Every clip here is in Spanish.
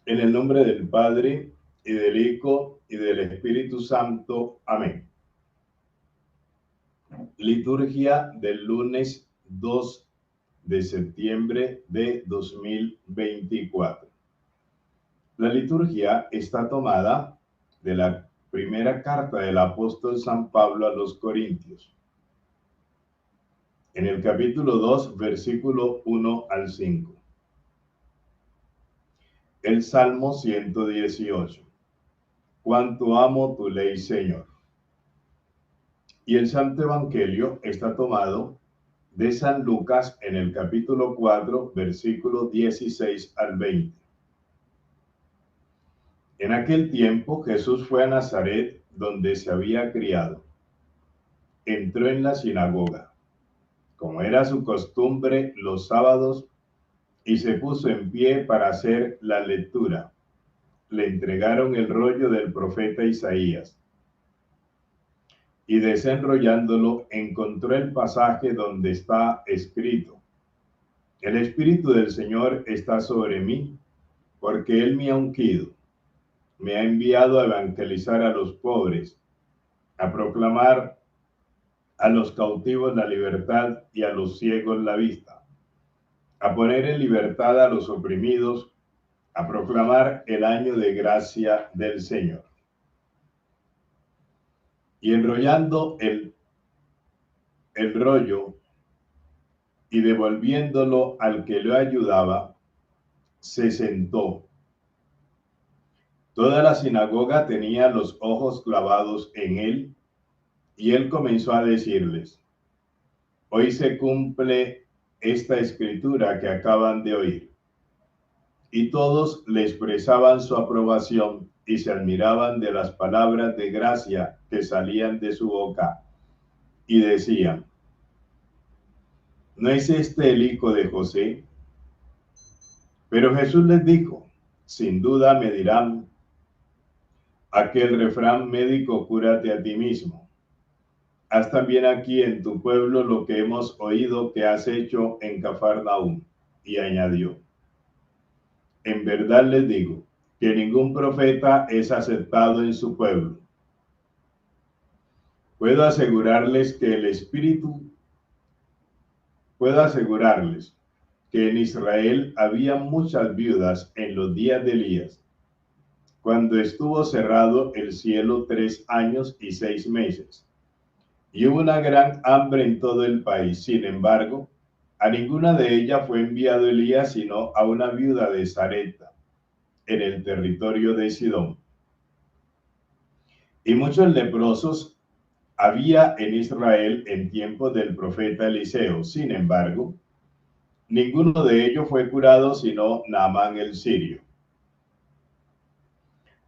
En el nombre del Padre, y del Hijo, y del Espíritu Santo. Amén. Liturgia del lunes 2 de septiembre de 2024. La liturgia está tomada de la primera carta del apóstol San Pablo a los Corintios. En el capítulo 2, versículo 1 al 5. El Salmo 118. Cuánto amo tu ley, Señor. Y el Santo Evangelio está tomado de San Lucas en el capítulo 4, versículo 16 al 20. En aquel tiempo Jesús fue a Nazaret, donde se había criado. Entró en la sinagoga, como era su costumbre los sábados, y se puso en pie para hacer la lectura. Le entregaron el rollo del profeta Isaías, y desenrollándolo encontró el pasaje donde está escrito: El Espíritu del Señor está sobre mí, porque Él me ha ungido, me ha enviado a evangelizar a los pobres, a proclamar a los cautivos la libertad y a los ciegos la vista, a poner en libertad a los oprimidos, a proclamar el año de gracia del Señor. Y enrollando el rollo y devolviéndolo al que lo ayudaba, se sentó. Toda la sinagoga tenía los ojos clavados en él, y él comenzó a decirles: Hoy se cumple esta escritura que acaban de oír. Y todos le expresaban su aprobación y se admiraban de las palabras de gracia que salían de su boca, y decían: ¿No es este el hijo de José? Pero Jesús les dijo: Sin duda me dirán aquel refrán médico: cúrate a ti mismo. Haz también aquí en tu pueblo lo que hemos oído que has hecho en Cafarnaúm. Y añadió: En verdad les digo que ningún profeta es aceptado en su pueblo. Puedo asegurarles que en Israel había muchas viudas en los días de Elías, cuando estuvo cerrado el cielo 3 años y 6 meses, y hubo una gran hambre en todo el país. Sin embargo, a ninguna de ellas fue enviado Elías, sino a una viuda de Sarepta, en el territorio de Sidón. Y muchos leprosos había en Israel en tiempos del profeta Eliseo. Sin embargo, ninguno de ellos fue curado, sino Naamán el sirio.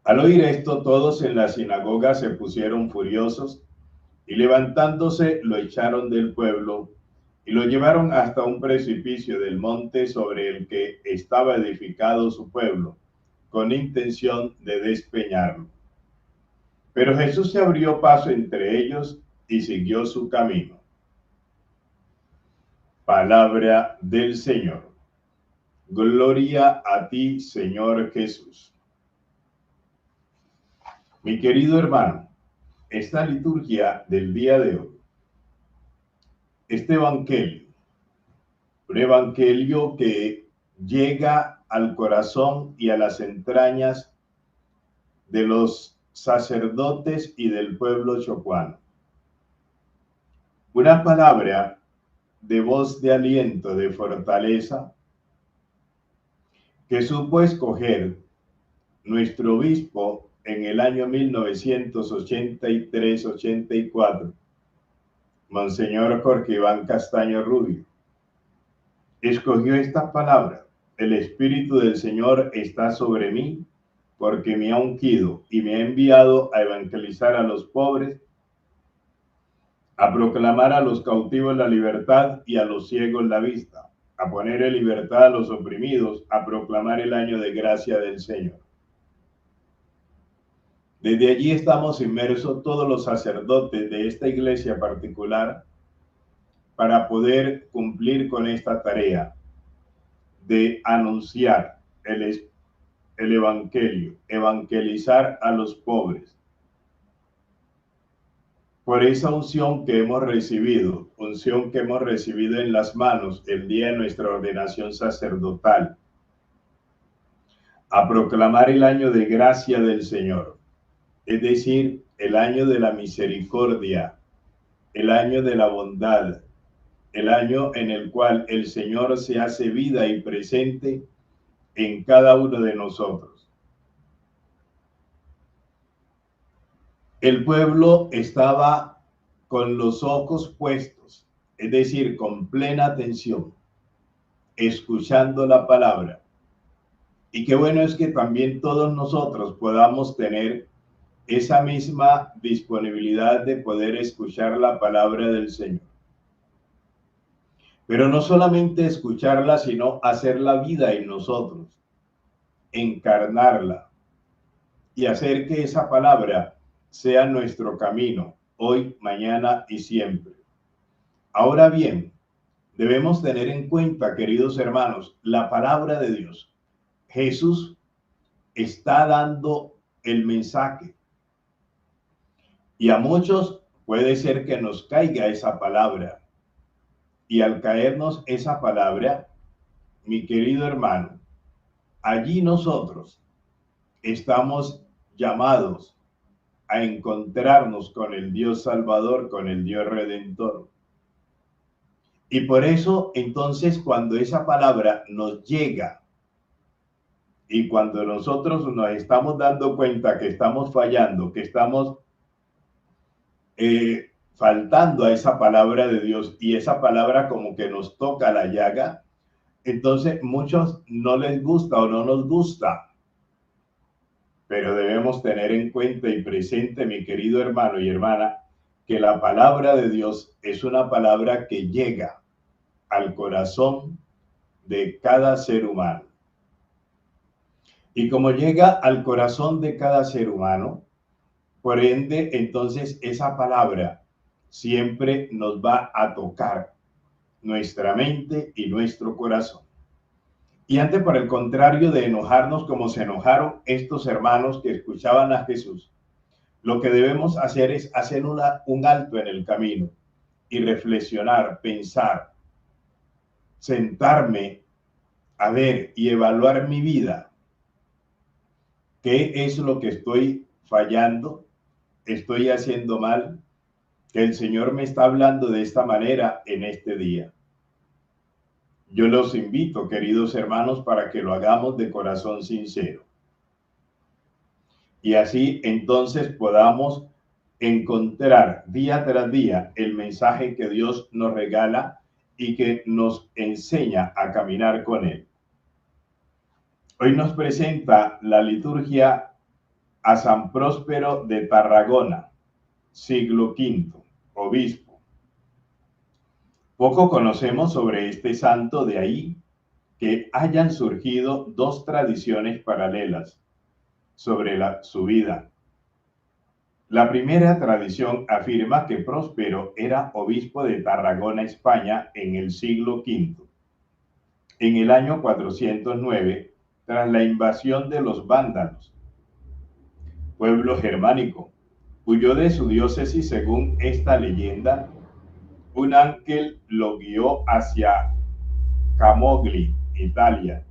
Al oír esto, todos en la sinagoga se pusieron furiosos, y levantándose lo echaron del pueblo y lo llevaron hasta un precipicio del monte sobre el que estaba edificado su pueblo, con intención de despeñarlo. Pero Jesús se abrió paso entre ellos y siguió su camino. Palabra del Señor. Gloria a ti, Señor Jesús. Mi querido hermano, esta liturgia del día de hoy, este evangelio, un evangelio que llega al corazón y a las entrañas de los sacerdotes y del pueblo chocuano. Una palabra de voz de aliento, de fortaleza, que supo escoger nuestro obispo en el año 1983-84, Monseñor Jorge Iván Castaño Rubio. Escogió esta palabra: el Espíritu del Señor está sobre mí, porque me ha ungido y me ha enviado a evangelizar a los pobres, a proclamar a los cautivos la libertad y a los ciegos la vista, a poner en libertad a los oprimidos, a proclamar el año de gracia del Señor. Desde allí estamos inmersos todos los sacerdotes de esta iglesia particular para poder cumplir con esta tarea de anunciar el el evangelio, evangelizar a los pobres. Por esa unción que hemos recibido en las manos el día de nuestra ordenación sacerdotal, a proclamar el año de gracia del Señor, es decir, el año de la misericordia, el año de la bondad, el año en el cual el Señor se hace vida y presente en cada uno de nosotros. El pueblo estaba con los ojos puestos, es decir, con plena atención, escuchando la palabra. Y qué bueno es que también todos nosotros podamos tener esa misma disponibilidad de poder escuchar la palabra del Señor. Pero no solamente escucharla, sino hacerla vida en nosotros, encarnarla y hacer que esa palabra sea nuestro camino, hoy, mañana y siempre. Ahora bien, debemos tener en cuenta, queridos hermanos, la palabra de Dios. Jesús está dando el mensaje. Y a muchos puede ser que nos caiga esa palabra. Y al caernos esa palabra, mi querido hermano, allí nosotros estamos llamados a encontrarnos con el Dios Salvador, con el Dios Redentor. Y por eso, entonces, cuando esa palabra nos llega y cuando nosotros nos estamos dando cuenta que estamos fallando, que estamos faltando a esa palabra de Dios y esa palabra como que nos toca la llaga, entonces muchos no les gusta o no nos gusta. Pero debemos tener en cuenta y presente, mi querido hermano y hermana, que la palabra de Dios es una palabra que llega al corazón de cada ser humano. Y como llega al corazón de cada ser humano, por ende, entonces esa palabra siempre nos va a tocar nuestra mente y nuestro corazón. Y antes, por el contrario de enojarnos como se enojaron estos hermanos que escuchaban a Jesús, lo que debemos hacer es hacer un alto en el camino y reflexionar, pensar, sentarme a ver y evaluar mi vida. ¿Qué es lo que estoy fallando? ¿Estoy haciendo mal? Que el Señor me está hablando de esta manera en este día. Yo los invito, queridos hermanos, para que lo hagamos de corazón sincero. Y así entonces podamos encontrar día tras día el mensaje que Dios nos regala y que nos enseña a caminar con Él. Hoy nos presenta la liturgia a San Próspero de Tarragona, siglo V, obispo. Poco conocemos sobre este santo, de ahí que hayan surgido dos tradiciones paralelas sobre su vida. La primera tradición afirma que Próspero era obispo de Tarragona, España, en el siglo V. En el año 409, tras la invasión de los vándalos, pueblo germánico, huyó de su diócesis. Según esta leyenda, un ángel lo guió hacia Camogli, Italia,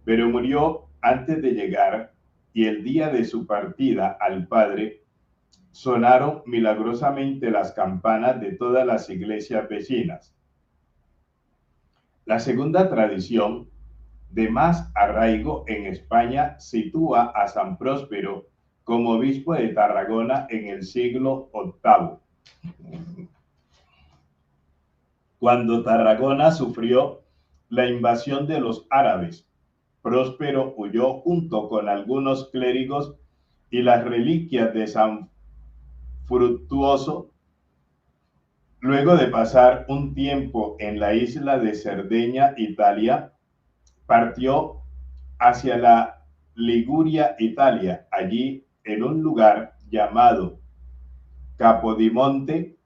pero murió antes de llegar, y el día de su partida al Padre sonaron milagrosamente las campanas de todas las iglesias vecinas. La segunda tradición, de más arraigo en España, sitúa a San Próspero como obispo de Tarragona en el siglo VIII. Cuando Tarragona sufrió la invasión de los árabes, Próspero huyó junto con algunos clérigos y las reliquias de San Fructuoso. Luego de pasar un tiempo en la isla de Cerdeña, Italia, partió hacia la Liguria, Italia. Allí, en un lugar llamado Capodimonte,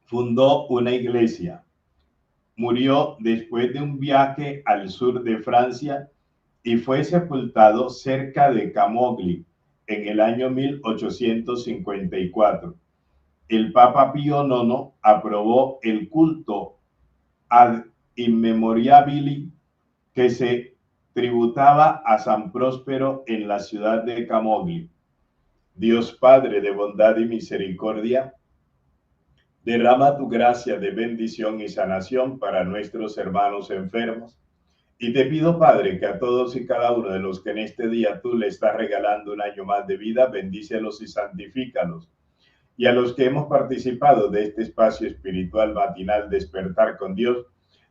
fundó una iglesia. Murió después de un viaje al sur de Francia y fue sepultado cerca de Camogli en el año 1854. El Papa Pío IX aprobó el culto ad immemoriabili que se tributaba a San Próspero en la ciudad de Camogli. Dios Padre de bondad y misericordia, derrama tu gracia de bendición y sanación para nuestros hermanos enfermos. Y te pido, Padre, que a todos y cada uno de los que en este día tú le estás regalando un año más de vida, bendícelos y santifícalos. Y a los que hemos participado de este espacio espiritual matinal Despertar con Dios,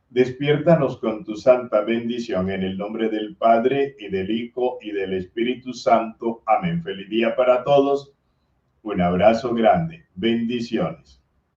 despiértanos con tu santa bendición en el nombre del Padre y del Hijo y del Espíritu Santo. Amén. Feliz día para todos. Un abrazo grande. Bendiciones.